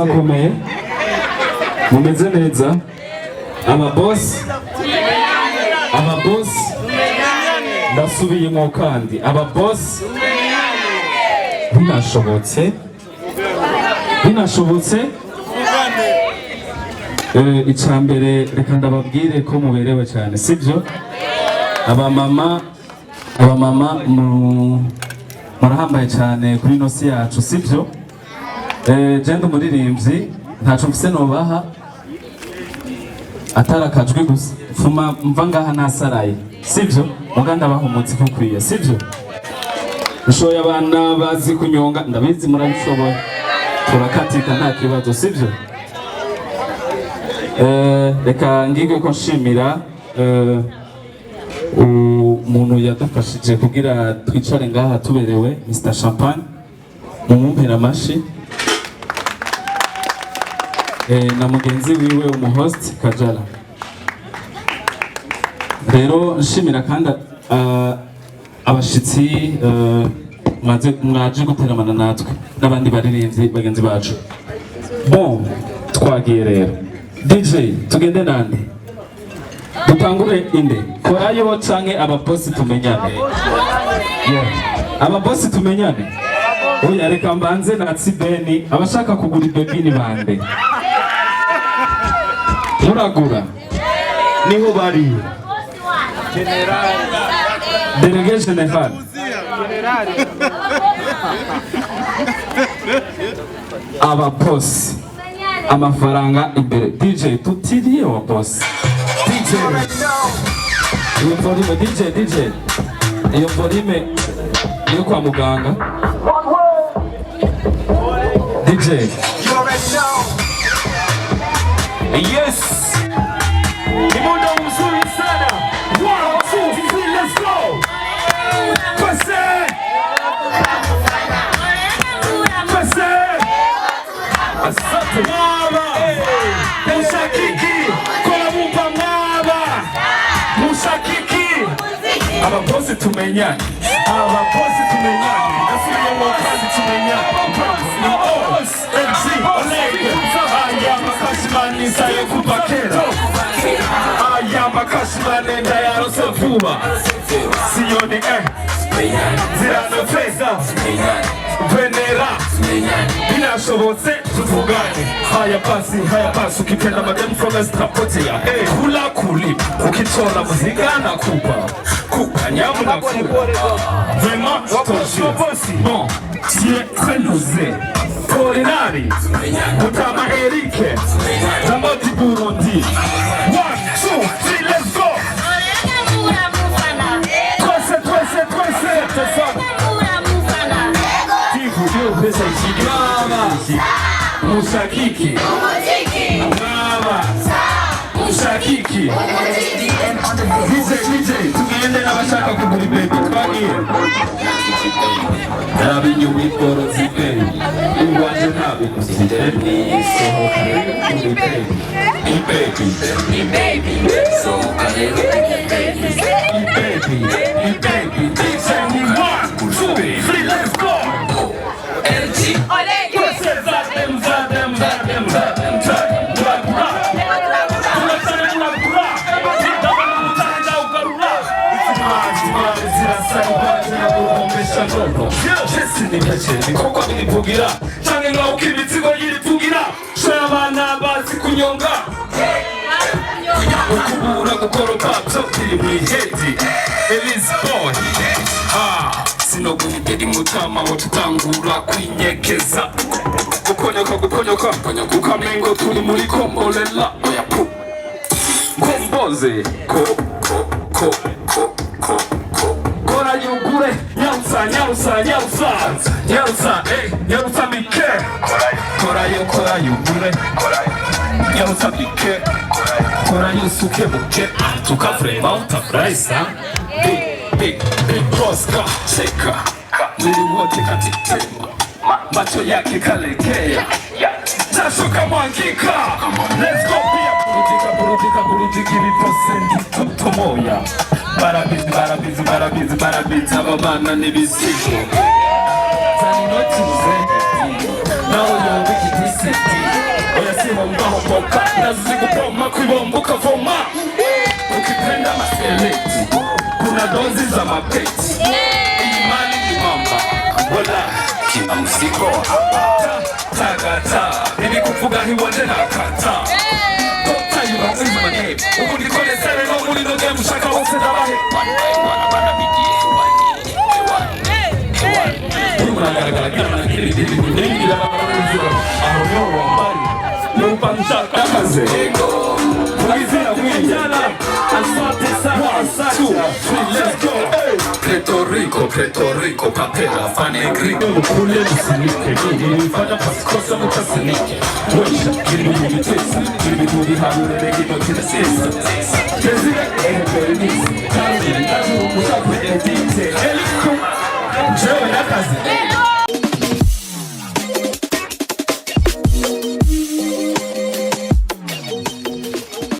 murakomeye mumeze neza ababosi ndasubiyemo kandi ababosi binashobotse icambere reka ndababwire ko muberewe cyane sibyo abamama murahambaye cyane kuri nosi yacu sibyo genda umuririmbyi ntacu mfise nobaha atarakajwe gusa fuma mva ngaha nasaraye sibyo muganda baha umuziki ukwiye sibyo ushoye abana bazi kunyonga ndabizi murabishoboye turakatika nta kibazo sibyo reka ngige ko nshimira umuntu yadufashije kugira twicare ngaha tuberewe Mr Champagne mumumpera amashi na mugenzi wiwe umuhost Kajara rero nshimira kandi abashitsi mwaje guteramana natwe n'abandi baririmbyi bagenzi bacu bon twagiye rero DJ tugende nande dutangure inde korayo canke ababosi tumenyane ababosi tumenyane oya reka mbanze na Tsibeni abashaka kugura ibebi ni bande muragura niho bari Délégué général ababosi amafaranga imbere DJ tutiriye wa boss DJ iyo volume DJ iyo volume yo kwa muganga DJ yes imundo mzuri sana 1 2 3 let's go asante mama mushakiki kola mumpa mama mushakiki ababosi tumenyane nasubiye mu kazi tumenyane MC Olegue ayamba kashimani saye kupakera ayamba kashimani ndayarose vuba siyoni zirano feza venera binashobotse tuvugane haya pasi ukipenda madem from estrapotia kula kuli ukichora muzigana kupa nyamu na kupa vraiment toshi bon tu es très nosé Polinari Mutama Erike Tamboti Burundi 1 2 3 let's go Mushakiki Mama Mushakiki DJ tugende n'abashaka kugura baby twagiye Nabinyu wikoro ziberi Uwaje ntabiko ziberi Sohoka baby Sohoka baby DJ ni 1 2 3 let's go Olegue Koko nilivugira Change nga ukimizigo yilivugira Shoya abana bazi kunyonga Ukubura gukoropa Zokiri mwihedi Elise boy Sinogumidedi mutama Watutangura kwinyekeza Guponyoka Ukamengo tuli muri kombolela Oya pu Komboze Kora yugure Nyarusa mike Kora yugure Nyarusa mike Kora yusuke buke Tukafrema utafraisa Big Oscar Cheka Mwili wote katitema Macho yake kalekea Tashuka mwangika Let's go pia Burudika Viposendi Tutomoya Barabizi Ababana n'ibisigo Zani notize nawe yumva ikitisiti oya sihombaho mboka nazi kupoma kuibomba ukavoma ukipenda maselekti kuna dozi za mapeti imani ni mamba wala kina msiko hapa tagata nini kufuga hiwande na kata Dota yuna uiza manebe uku nikole sere no muli no game shaka wose dabahe wana bana bigi Kuna gara-gara kira na kiri diri Nengi la baruzura Ahonyo wambari Lupanshaka kaze Ego Kuizina mwijana Asante sana Asante 1, 2, 3, let's go Preto Rico Papera Fane Griko Mkule msinike Gini nifanya pasikosa mutasinike Mwisha Gini mwimitesa Gini mituri harure Regi notira sisa Kezile Ehe Berenisi Kazi Kazi Umushakwe Edisi